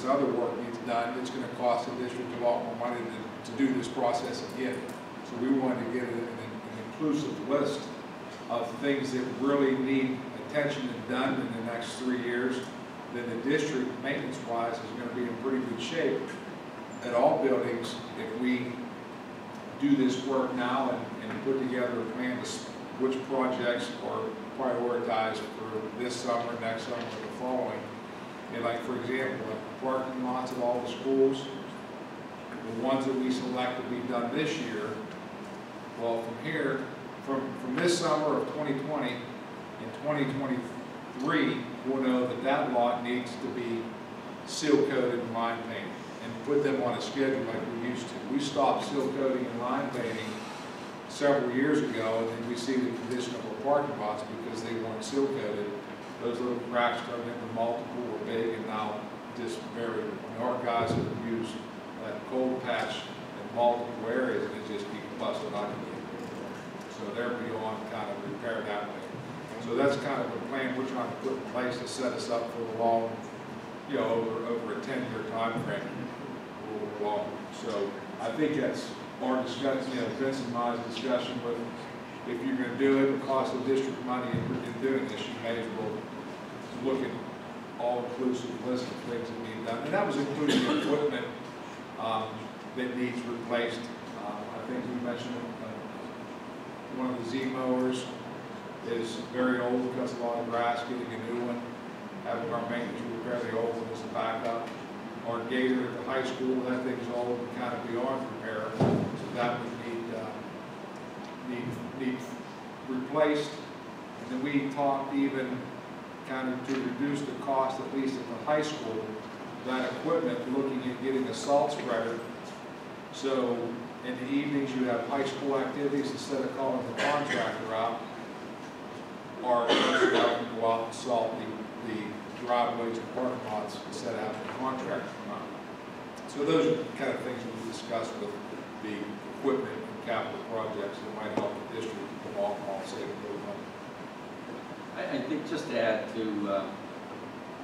other work needs done, it's going to cost the district a lot more money to do this process again. So we wanted to get an inclusive list of things that really need attention and done in the next 3 years. Then the district, maintenance-wise, is going to be in pretty good shape at all buildings if we do this work now and put together a plan to which projects are prioritized for this summer, next summer, or the following. And like, for example, like the parking lots at all the schools, the ones that we select to be done this year, well, from here, from this summer of 2020 and 2023, we'll know that that lot needs to be seal coated and line painted and put them on a schedule like we used to. We stopped seal coating and line painting several years ago, and then we see the condition of our parking lots because they weren't seal coated. Those little cracks turned into multiple or big, and now just very. Our guys have used that cold patch in multiple areas, and it just keeps busting up again. So they're beyond kind of repair that way. So that's kind of the plan we're trying to put in place to set us up for the long, you know, over a 10-year time frame or long. So I think that's our discussion, you know, Vince and my discussion with, if you're going to do it, it costs the district money in doing this, you may as well look at all-inclusive list of things that need done. And that was including equipment that needs replaced. I think you mentioned one of the Z mowers is very old, cuts a lot of grass, getting a new one. Having our maintenance repair the old one as a backup. Our gator at the high school, that thing's old and kind of beyond repair, so that would need replaced. And then we talked even kind of to reduce the cost, at least at the high school, that equipment, looking at getting a salt spreader. So in the evenings you have high school activities, instead of calling the contractor out, our contractor can go out and salt the driveways and parking lots instead of having a contractor come out. So those are the kind of things we discussed with the equipment and capital projects that might help the district in the long haul save a little money. I think just to add to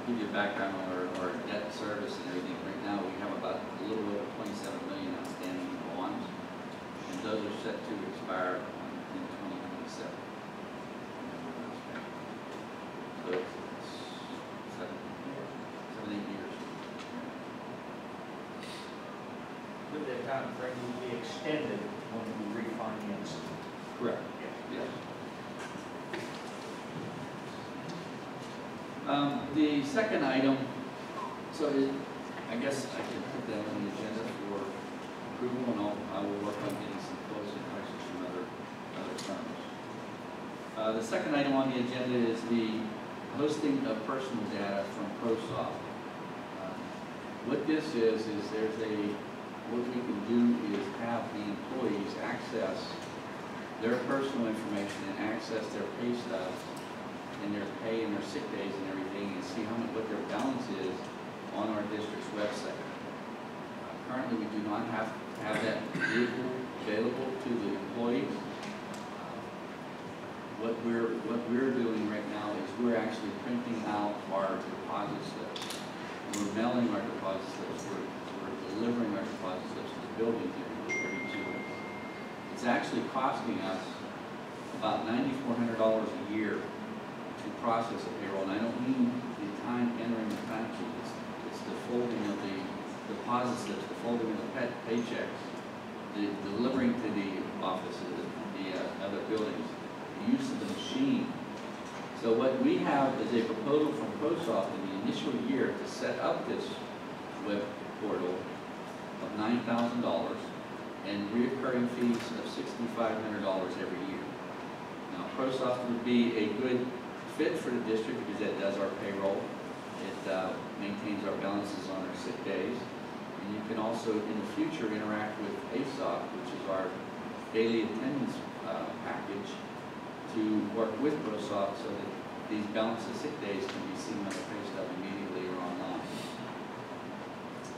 give you a background on our debt service and everything, right now we have about a little over 27 million outstanding in bonds, and those are set to expire in 2027. So it's 7, 8 years. Would that time frame be extended when we refinance? Correct. Yes. The second item, so I guess I can put that on the agenda for approval, and I will work on getting some closing questions from other firms. The second item on the agenda is the hosting of personal data from ProSoft. What this is what we can do is have the employees access their personal information and access their pay stubs and their pay and their sick days and everything, and see what their balance is on our district's website. Currently, we do not have that vehicle available to the employees. What we're doing right now is we're actually printing out our deposit slips. We're mailing our deposit slips. We're delivering our deposit slips to the buildings every 2 weeks. It's actually costing us about $9,400 a year to process a payroll, and I don't mean the time entering the time sheet. It's the folding of the deposit slips, the folding of the paychecks, the delivering to the offices, the other buildings, the use of the machine. So what we have is a proposal from ProSoft in the initial year to set up this web portal of $9,000 and reoccurring fees of $6,500 every year. Now, ProSoft would be a good fit for the district because it does our payroll. It maintains our balances on our sick days. And you can also, in the future, interact with ASOP, which is our daily attendance package, to work with ProSoft so that these balances of sick days can be seen on the pay stub immediately or online.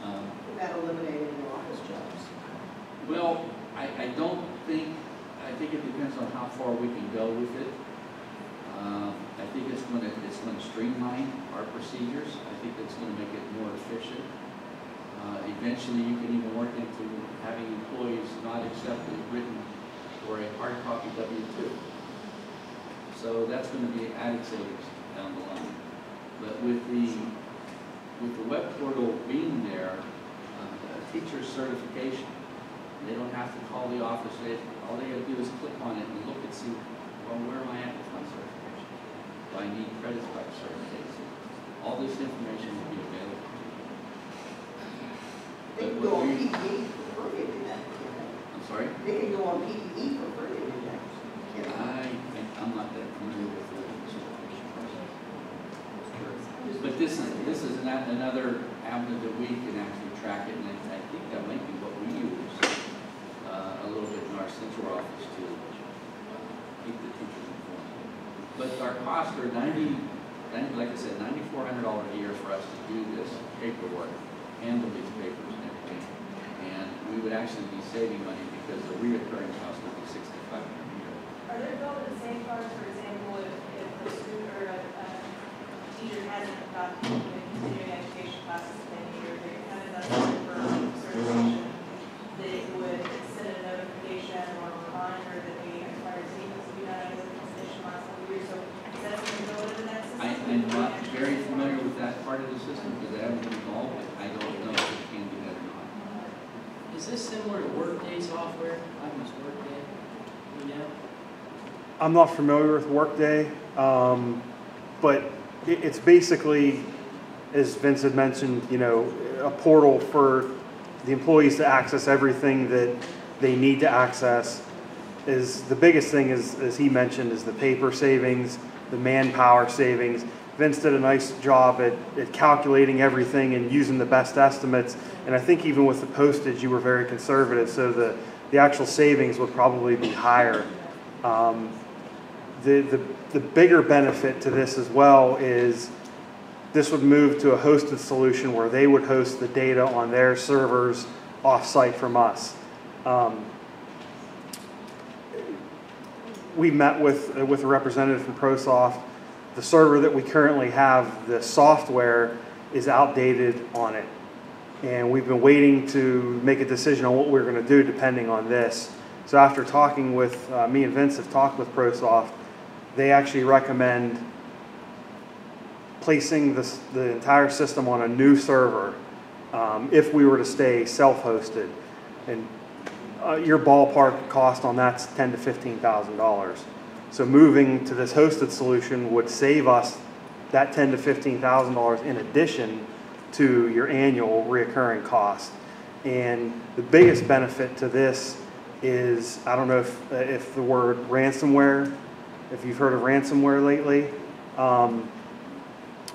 Would that eliminate any office jobs? Well, I don't think, I think it depends on how far we can go with it. I think it's going to streamline our procedures. I think it's going to make it more efficient. eventually you can even work into having employees not accept a written or a hard copy W-2. So that's going to be added savings down the line. But with the web portal being there, a teacher's certification, they don't have to call the office. All they have to do is click on it and look and see, well, where am I at with my certification? Do I need credits by certification? All this information will be available. They can go on PPE for free if they do that. I'm sorry? They can go on PPE for free if they do that. I'm not that familiar with the certification process. But this is another avenue that we can actually track it, and I think that might be what we use a little bit in our central office to keep the teachers informed. But our costs are like I said, $9,400 a year for us to do this paperwork, handle these papers and everything. And we would actually be saving money because the reoccurring cost would be $6,500 a year. Are there relevant safeguards, for example, if the student or a teacher hasn't gotten continuing education classes in a year, they haven't done something for certification, that it would send a notification or a reminder that they require to be done as a transition last couple of years. So is that something related to that system? I'm not very familiar with that part of the system because I haven't been involved with it. I don't know if it can do that or not. Is this similar to Workday software? I use Workday. You know? I'm not familiar with Workday, but it's basically, as Vince had mentioned, you know, a portal for the employees to access everything that they need to access. Is the biggest thing, as he mentioned, is the paper savings, the manpower savings. Vince did a nice job at calculating everything and using the best estimates. And I think even with the postage, you were very conservative, so the actual savings would probably be higher. The bigger benefit to this as well is this would move to a hosted solution where they would host the data on their servers off-site from us. We met with a representative from ProSoft. The server that we currently have, the software is outdated on it. And we've been waiting to make a decision on what we're going to do depending on this. So after talking with, me and Vince have talked with ProSoft, they actually recommend placing the entire system on a new server if we were to stay self-hosted. And your ballpark cost on that's $10,000 to $15,000. So moving to this hosted solution would save us that $10,000 to $15,000 in addition to your annual reoccurring cost. And the biggest benefit to this is, I don't know if the word ransomware, if you've heard of ransomware lately,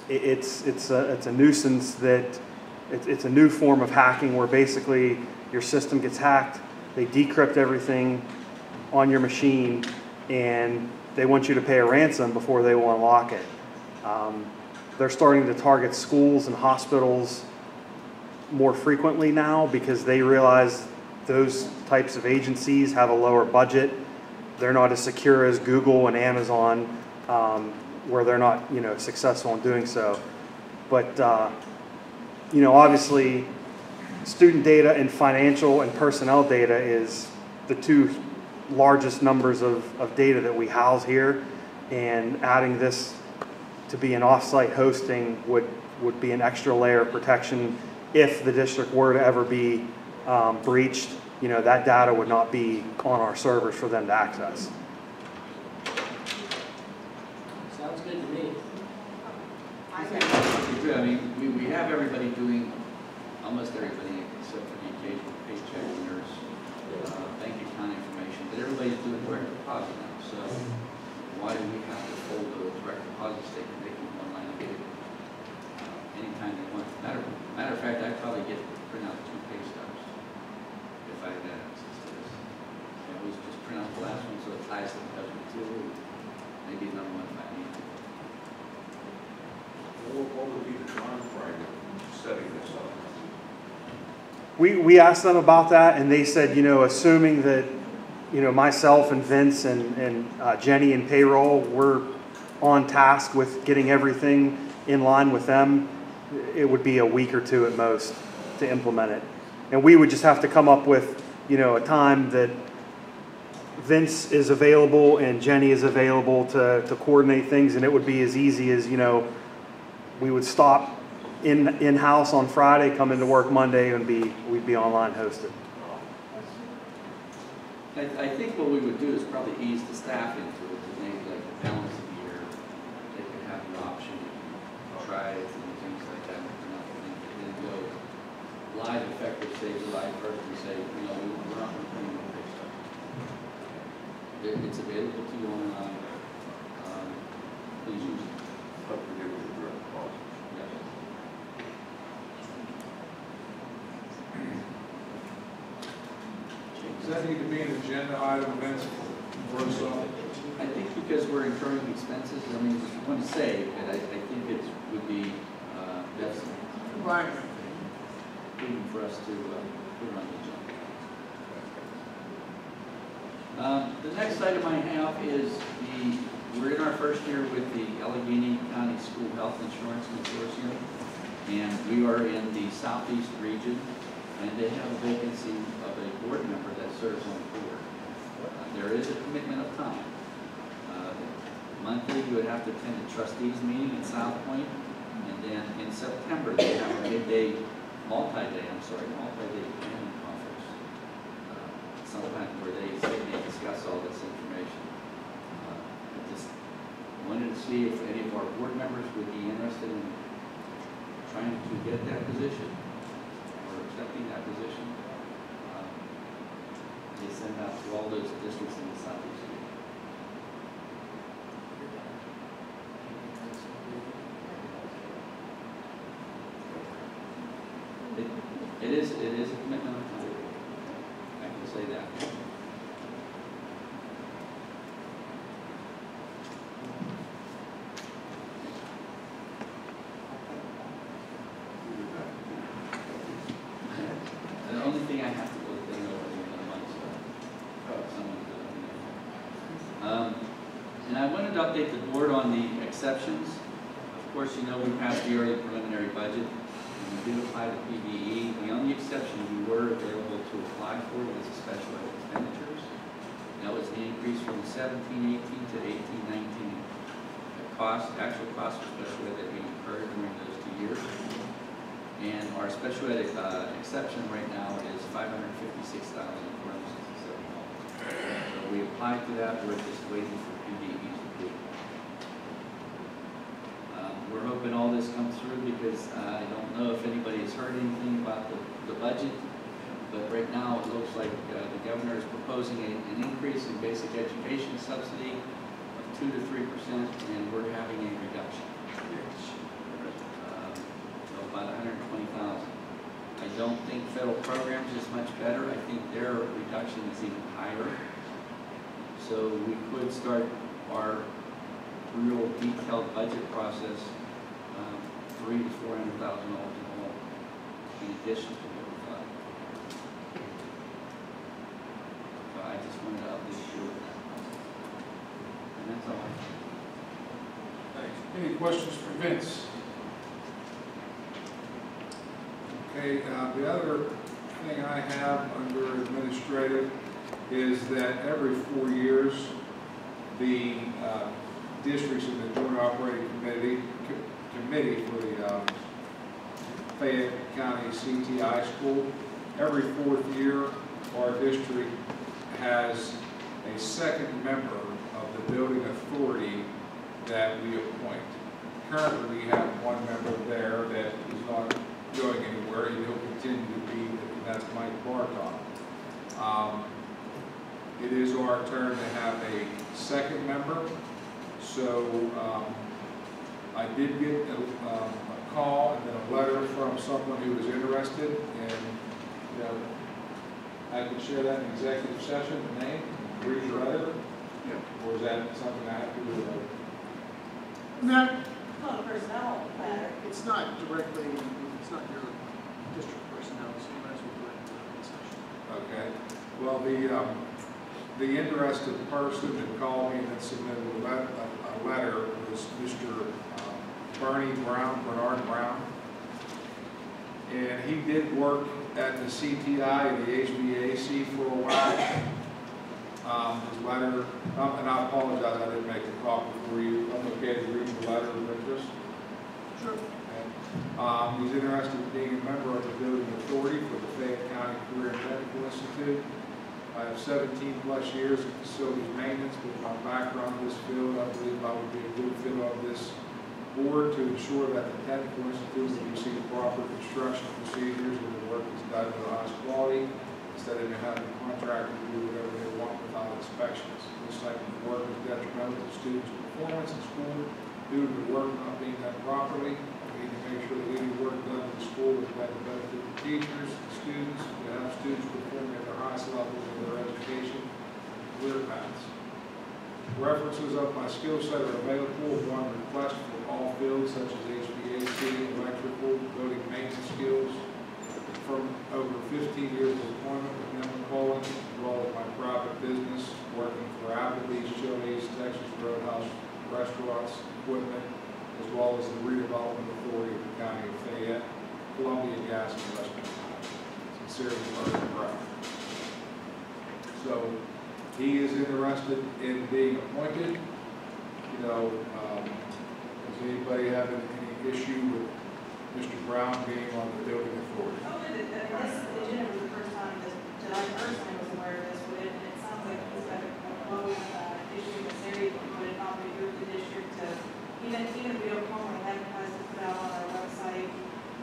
it's a nuisance that it's a new form of hacking where basically your system gets hacked, they decrypt everything on your machine, and they want you to pay a ransom before they will unlock it. They're starting to target schools and hospitals more frequently now because they realize those types of agencies have a lower budget. They're not as secure as Google and Amazon, where they're not, successful in doing so. But, obviously, student data and financial and personnel data is the two largest numbers of data that we house here, and adding this to be an off-site hosting would be an extra layer of protection. If the district were to ever be breached, that data would not be on our servers for them to access. Sounds good to me. I think we have everybody doing, almost everybody except for the occasional paycheck nurse, bank account information, but everybody's doing direct deposit now. So why do we have to hold a direct deposit statement? They can online and get it anytime they want. Matter of fact, I'd probably print out 2 pay stubs if I had access to this. I always just print out the last one so it ties to the W-2, maybe another one if I need to. What would be the time frame of setting this up? We asked them about that, and they said, assuming that, myself and Vince and Jenny and payroll, we're on task with getting everything in line with them, it would be a week or 2 at most to implement it. And we would just have to come up with, you know, a time that Vince is available and Jenny is available to coordinate things, and it would be as easy as, you know, we would stop in-house on Friday, come into work Monday, and we'd be online hosted. I think what we would do is probably ease the staff into it, to maybe like the balance of the year, they could have the option to try it and things like that. And then go live effective, say July 1st, and say, you know, we're not going to fix stuff. It's available to you online. Please use it. But we give it a direct cost. Yeah. Does that need to be an agenda item, Vince, for us all? I think because we're incurring expenses, I mean, I want to say, but I think it would be best even for us to put it on the agenda. The next item I have is we're in our first year with the Allegheny County School Health Insurance Consortium, and we are in the southeast region, and they have a vacancy of a board member that serves on the board. There is a commitment of time. Monthly, you would have to attend a trustees meeting in South Point, and then in September, they have a multi-day planning conference, sometime where they discuss all this information. I just wanted to see if any of our board members would be interested in trying to get that position or accepting that position. They send out to all those districts in the southeast. It is a commitment of time. I can say that. The only thing I have to do is think over the end of the month, so someone could let me know. And I wanted to update the board on the exceptions. Of course, you know we passed the early preliminary budget. We did apply to PBE. The only exception we were available to apply for was the special ed expenditures. That was the increase from 17-18 to 18-19 actual cost of special ed that we incurred during those 2 years. And our special ed exception right now is $556,467. So we applied to that. We're just waiting for PBE's approval. We're hoping all this comes through because I don't know if anybody has heard anything about the budget, but right now it looks like the governor is proposing an increase in basic education subsidy of 2 to 3%, and we're having a reduction of about $120,000. I don't think federal programs is much better. I think their reduction is even higher. So we could start our real detailed budget process, $300,000 to $400,000 all, in addition to what we thought. So I just wanted to update you with that. And that's all. Thanks. Any questions for Vince? Okay, the other thing I have under administrative is that every 4 years, the districts in the Joint Operating Committee for the Fayette County CTI School, every 4th year, our district has a second member of the building authority that we appoint. Currently, we have one member there that is not going anywhere, and he'll continue to be, and that's Mike Bartok. It is our turn to have a second member. So I did get a call and then a letter from someone who was interested, and you know, I can share that in executive session, the name, read the letter, or is that something I have to do with? No, It's not a personnel matter. It's not directly, it's not your district personnel, so you might as well do it in the session. Okay. Well, the interested person that called me and then submitted a letter was Mr. Bernard Brown. And he did work at the CTI and the HVAC for a while. His letter, and I apologize, I didn't make a copy for you. I'm okay to read the letter of interest. Sure. He's interested in being a member of the Building Authority for the Fayette County Career and Technical Institute. I have 17 plus years of facilities maintenance. With my background in this field, I believe I would be a good fit on this board to ensure that the Technical Institute will receive proper construction procedures and the work is done with the highest quality, instead of having contractors do whatever they want without inspections. This type of work is detrimental to students' performance in school due to the work not being done properly. We need to make sure that any work done in the school is going to benefit the teachers, the students, to have students performing at their highest levels of their education, career paths. References of my skill set are available upon request for all fields such as HVAC, electrical, building maintenance skills, from over 15 years of employment with Nemacolin, as well as my private business, working for Applebee's, Chili's, Texas Roadhouse Restaurants, Equipment, as well as the Redevelopment Authority of the County of Fayette, Columbia Gas and Western Power. Sincerely, Martin Brown. So, he is interested in being appointed. You know, does anybody have any issue with Mr. Brown being on the Building Authority? Oh, this agenda was the first time that I personally was aware of this, and it sounds like he's got a low issue in this area, would it not be good for the district to, even if we don't formally advertise to put out on our website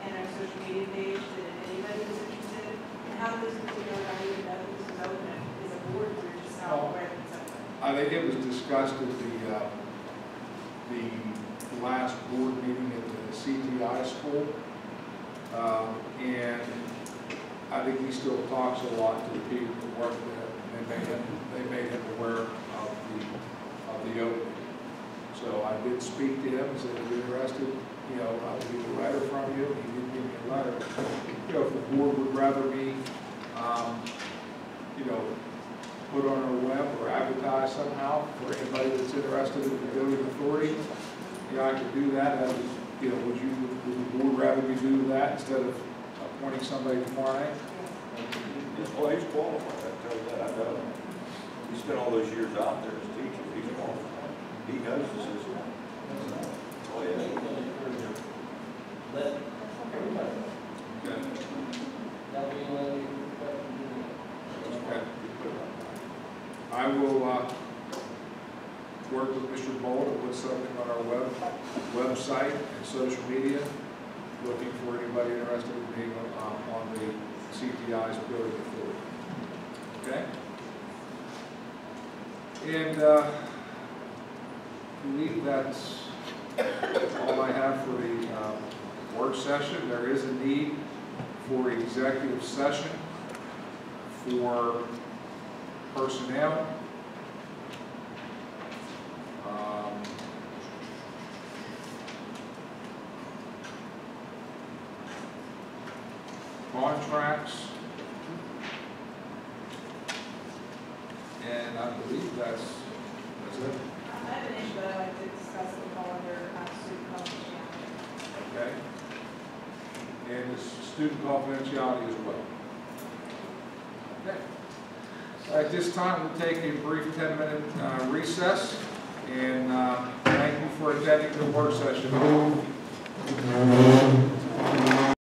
and our social media page, that anybody who's interested, and how this particular, I even know this is open, is a board, we're just not aware of it. I think it was discussed at the last board meeting at the CTI school, and I think he still talks a lot to the people that work there, and they made him aware of the opening. So I did speak to him and said, if you're interested, you know, I'll give you a letter from you. He did give me a letter. You know, if the board would rather me, you know, put on our web or advertise somehow for anybody that's interested in the Building Authority, you know, I could do that. That was, you know, would the board rather me do that instead of appointing somebody tomorrow night? Well, he's qualified, I tell you that, I know. He spent all those years out there as a teacher, he's qualified. He knows the system. Oh, yeah. Let everybody, Okay. that'll be one of the Okay. I will work with Mr. Bolt to put something on our website and social media, looking for anybody interested in being on the CTI's Building Authority. Okay? And I believe that's all I have for the work session. There is a need for executive session for personnel. Contracts, and I believe that's it. I have an issue that I'd like to discuss with all under student confidentiality. Okay. And it's student confidentiality as well. Okay. At this time, we'll take a brief 10-minute recess, and thank you for attending the work session.